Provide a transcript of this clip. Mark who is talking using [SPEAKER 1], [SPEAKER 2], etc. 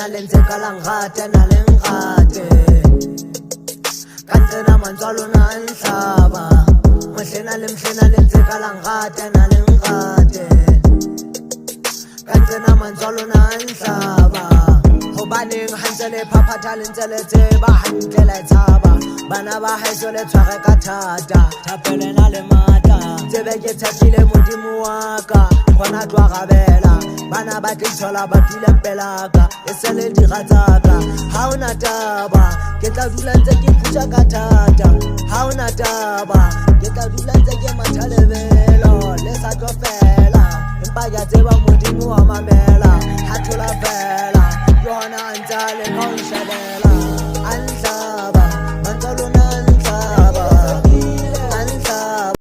[SPEAKER 1] na le ntse ka langate na le ngate kantle na mantswalo na nhlaba mhlena le ntse ka langate na le ngate kantle na mantswalo na nhlaba hobaneng ha ntse le phaphatha le ntse le tseba hantle le tshaba bana ba haeso le tshware ka thata thapele na le mata tsebe ke tshepile modimo wa ka khona twa gabela bana ba tlola ba dula pelaka e se le diratsaka ha ona taba ke tla dula ntse ke phutsa ka thata ha ona taba ke tla dula ntse ke mathalebelo le sa tlo fela empa ya tseba modimo wa mamela ha thola fela yona ntse le ka o nshebela